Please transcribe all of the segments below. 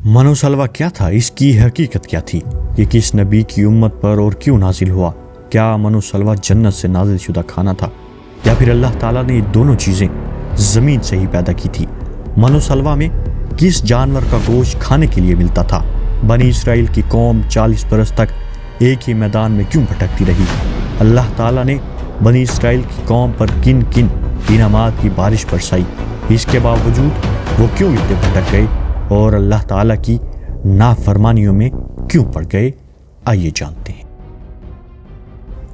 मन व सलवा क्या था, इसकी हकीकत क्या थी, ये किस नबी की उम्मत पर और क्यों नाजिल हुआ? क्या मन व सलवा जन्नत से नाजिल शुदा खाना था या फिर अल्लाह ताला ने ये दोनों चीज़ें ज़मीन से ही पैदा की थी? मन व सलवा में किस जानवर का गोश्त खाने के लिए मिलता था? बनी इसराइल की कौम 40 बरस तक एक ही मैदान में क्यों भटकती रही? अल्लाह ताला ने बनी इसराइल की कौम पर किन किन इनामात की बारिश बरसाई, इसके बावजूद वो क्यों इतने भटक गए और अल्लाह ताला की नाफरमानियों में क्यों पड़ गए? आइए जानते हैं।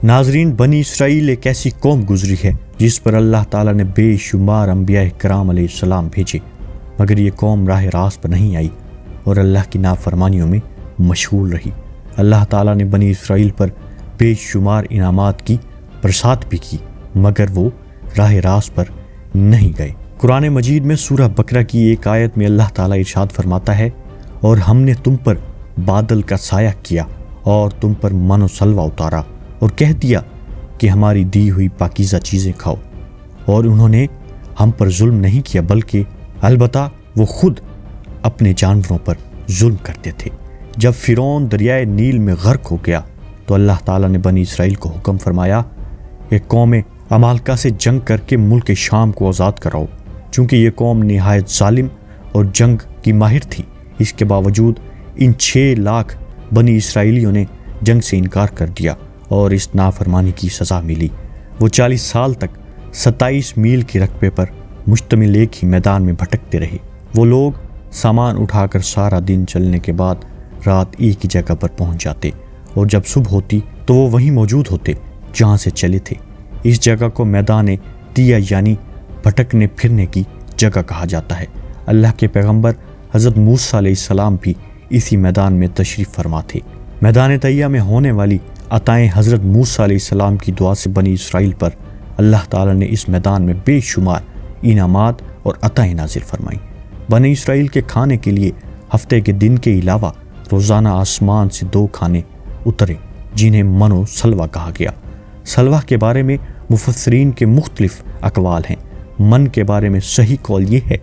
नाजरीन, बनी इसराइल एक ऐसी कौम गुजरी है जिस पर अल्लाह ताला ने बेशुमार अंबिया कराम अलैहिस्सलाम भेजे, मगर ये कौम राह रास्त पर नहीं आई और अल्लाह की नाफरमानियों में मशगूल रही। अल्लाह ताला ने बनी इसराइल पर बेशुमार इनामात की बरसात भी की, मगर वो राह रास्त पर नहीं गए। कुरान मजीद में सूरह बकरा की एक आयत में अल्लाह ताला इरशाद फरमाता है, और हमने तुम पर बादल का साया किया और तुम पर मन व सलवा उतारा और कह दिया कि हमारी दी हुई पाकीज़ा चीज़ें खाओ। और उन्होंने हम पर जुल्म नहीं किया, बल्कि अलबत्ता वो खुद अपने जानवरों पर जुल्म करते थे। जब फिरौन दरियाए नील में गर्क हो गया तो अल्लाह ताला ने बनी इसराइल को हुक्म फरमाया कि कौम अमालका से जंग करके मुल्क शाम को आज़ाद कराओ, चूँकि ये कौम निहायत जालिम और जंग की माहिर थी। इसके बावजूद इन 6 लाख बनी इसराइलियों ने जंग से इनकार कर दिया और इस नाफरमानी की सज़ा मिली। वो 40 साल तक 27 मील के रकबे पर मुश्तमिल एक ही मैदान में भटकते रहे। वो लोग सामान उठाकर सारा दिन चलने के बाद रात एक ही जगह पर पहुंच जाते और जब सुबह होती तो वो वहीं मौजूद होते जहां से चले थे। इस जगह को मैदान तिया यानी भटकने फिरने की जगह कहा जाता है। अल्लाह के पैगंबर हज़रत मूसा अलैहिस्सलाम भी इसी मैदान में तशरीफ़ फरमा थे। मैदान तैया में होने वाली अताएँ हज़रत मूसा अलैहिस्सलाम की दुआ से बनी इसराइल पर अल्लाह ताला ने इस मैदान में बेशुमार इनामात और अताएँ नाजिल फरमाई। बनी इसराइल के खाने के लिए हफ्ते के दिन के अलावा रोज़ाना आसमान से 2 खाने उतरे, जिन्हें मन व सलवा कहा गया। सलवा के बारे में मुफस्सिरीन के मुख्तलिफ अकवाल हैं। मन के बारे में सही कौल ये है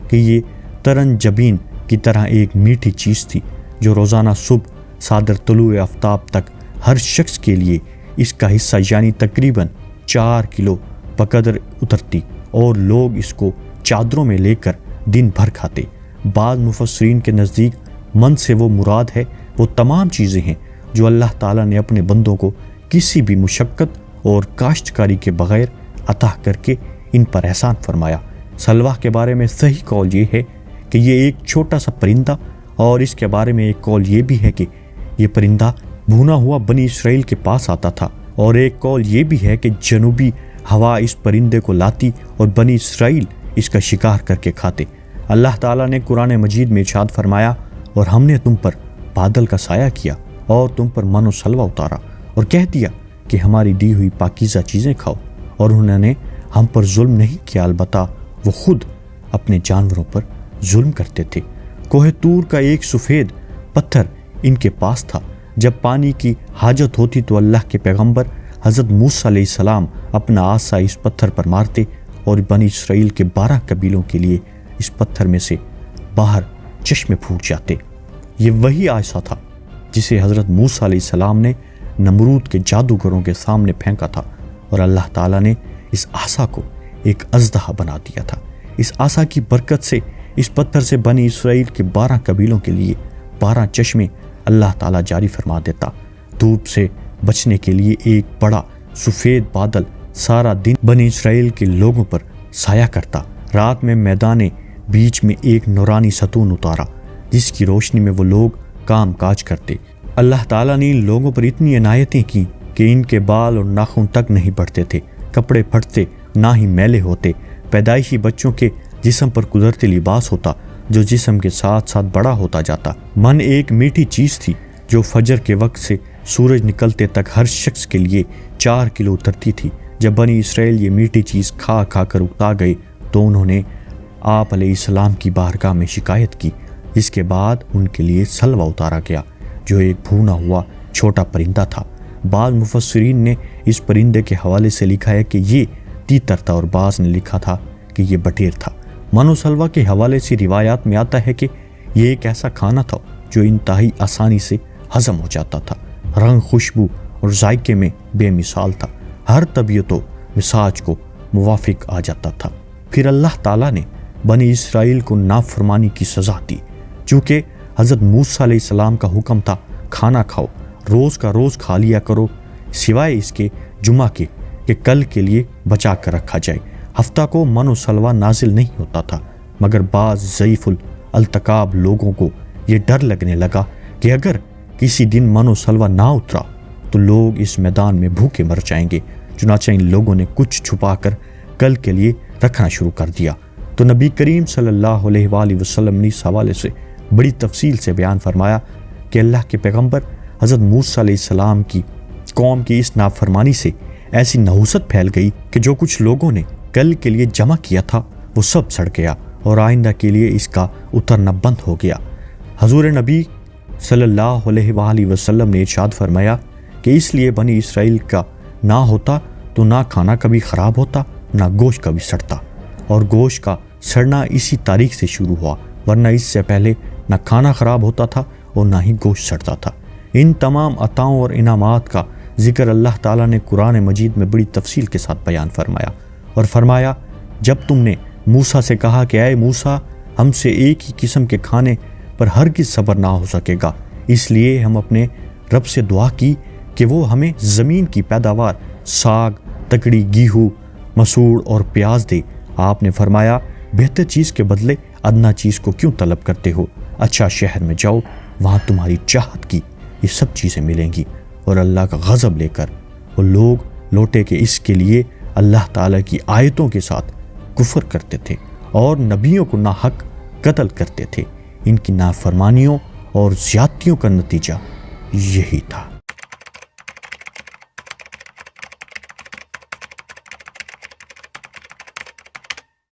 कि ये तरन जबीन की तरह एक मीठी चीज़ थी जो रोज़ाना सुबह सादर तुलूए आफ्ताब तक हर शख्स के लिए इसका हिस्सा यानी तकरीबन 4 किलो बकदर उतरती और लोग इसको चादरों में लेकर दिन भर खाते। बाद मुफस्सिरीन के नज़दीक मन से वो मुराद है वो तमाम चीज़ें हैं जो अल्लाह ताला ने अपने बंदों को किसी भी मुशक्क़त और काश्तकारी के बग़ैर अता करके इन पर एहसान फरमाया। सलवा के बारे में सही कौल ये है कि ये एक छोटा सा परिंदा, और इसके बारे में एक कौल ये भी है कि ये परिंदा भुना हुआ बनी इसराइल के पास आता था, और एक कौल ये भी है कि जनूबी हवा इस परिंदे को लाती और बनी इसराइल इसका शिकार करके खाते। अल्लाह ताला ने कुरान मजीद में इरशाद फरमाया, और हमने तुम पर बादल का साया किया और तुम पर मन व सलवा उतारा और कह दिया कि हमारी दी हुई पाकीज़ा चीज़ें खाओ। और उन्होंने हम पर जुल्म नहीं किया, अलबत्ता वो खुद अपने जानवरों पर जुल्म करते थे। कोहे तूर का एक सफ़ेद पत्थर इनके पास था। जब पानी की हाजत होती तो अल्लाह के पैगंबर हज़रत मूसा अलैहिस्सलाम अपना आसा इस पत्थर पर मारते और बनी इसराइल के 12 कबीलों के लिए इस पत्थर में से बाहर चश्मे फूट जाते। ये वही आसा था जिसे हज़रत मूसा अलैहिस्सलाम ने नमरूद के जादूगरों के सामने फेंका था, और अल्लाह ताला ने इस आसा को एक अज़दहा बना दिया था। इस आसा की बरकत से इस पत्थर से बनी इसराइल के 12 कबीलों के लिए 12 चश्मे अल्लाह ताला जारी फरमा देता। धूप से बचने के लिए एक बड़ा सफ़ेद बादल सारा दिन बनी इसराइल के लोगों पर साया करता। रात में मैदान बीच में एक नूरानी सतून उतारा जिसकी रोशनी में वो लोग काम काज करते। अल्लाह ताला ने इन लोगों पर इतनी इनायतें की कि इनके बाल और नाखून तक नहीं बढ़ते थे, कपड़े फटते ना ही मैले होते। पैदाइशी बच्चों के जिस्म पर कुदरती लिबास होता जो जिस्म के साथ साथ बड़ा होता जाता। मन एक मीठी चीज़ थी जो फजर के वक्त से सूरज निकलते तक हर शख्स के लिए 4 किलो उतरती थी। जब बनी इसराइल ये मीठी चीज़ खा खा कर उकता गए तो उन्होंने आप अलैहिस्सलाम की बारगाह में शिकायत की, जिसके बाद उनके लिए सलवा उतारा गया जो एक भुना हुआ छोटा परिंदा था। बाद मुफस्सिरीन ने इस परिंदे के हवाले से लिखा है कि ये तीतर था और बाज़ ने लिखा था कि ये बटेर था। मनो सलवा के हवाले से रिवायात में आता है कि یہ ایک ایسا کھانا تھا جو انتہائی آسانی سے ہضم ہو جاتا تھا، رنگ، خوشبو اور ذائقے میں بے مثال تھا، ہر طبیعت و مزاج کو موافق آ جاتا تھا۔ پھر اللہ تعالیٰ نے بنی اسرائیل کو نافرمانی کی سزا دی، چونکہ حضرت موسیٰ علیہ السلام کا حکم تھا کھانا کھاؤ، روز کا روز کھا لیا کرو، سوائے اس کے جمعہ کے کہ کل کے لیے بچا کر رکھا جائے۔ ہفتہ کو من و سلوہ نازل نہیں ہوتا تھا، مگر بعض ضعیف الالتقاب لوگوں کو یہ ڈر لگنے لگا کہ اگر کسی دن من و سلوہ نہ اترا تو لوگ اس میدان میں بھوکے مر جائیں گے، چنانچہ ان لوگوں نے کچھ چھپا کر کل کے لیے رکھنا شروع کر دیا۔ تو نبی کریم صلی اللہ علیہ وآلہ وسلم نے اس حوالے سے بڑی تفصیل سے بیان فرمایا کہ اللہ کے پیغمبر حضرت موسیٰ علیہ السلام کی قوم کی اس نافرمانی سے ایسی نحوست پھیل گئی کہ جو کچھ لوگوں نے کل کے لیے جمع کیا تھا وہ سب سڑ گیا اور آئندہ کے لیے اس کا اترنا بند ہو گیا۔ حضور نبی صلی اللہ علیہ وآلہ وسلم نے ارشاد فرمایا کہ اس لیے بنی اسرائیل کا نہ ہوتا تو نہ کھانا کبھی خراب ہوتا، نہ گوشت کبھی سڑتا، اور گوشت کا سڑنا اسی تاریخ سے شروع ہوا، ورنہ اس سے پہلے نہ کھانا خراب ہوتا تھا اور نہ ہی گوشت سڑتا تھا۔ ان تمام عطاؤں اور انعامات کا ذکر اللہ تعالیٰ نے قرآن مجید میں بڑی تفصیل کے ساتھ بیان فرمایا، اور فرمایا جب تم نے موسیٰ سے کہا کہ اے موسیٰ، ہم سے ایک ہی قسم کے کھانے پر ہرگز صبر نہ ہو سکے گا، اس لیے ہم اپنے رب سے دعا کی کہ وہ ہمیں زمین کی پیداوار، ساگ، تکڑی، گیہوں، مسوڑ اور پیاز دے۔ آپ نے فرمایا بہتر چیز کے بدلے ادنا چیز کو کیوں طلب کرتے ہو؟ اچھا شہر میں جاؤ، وہاں تمہاری چاہت کی یہ سب چیزیں ملیں گی۔ اور اللہ کا غضب لے کر وہ لوگ لوٹے کہ اس کے لیے اللہ تعالیٰ کی آیتوں کے ساتھ کفر کرتے تھے اور نبیوں کو ناحق قتل کرتے تھے۔ ان کی نافرمانیوں اور زیادتیوں کا نتیجہ یہی تھا۔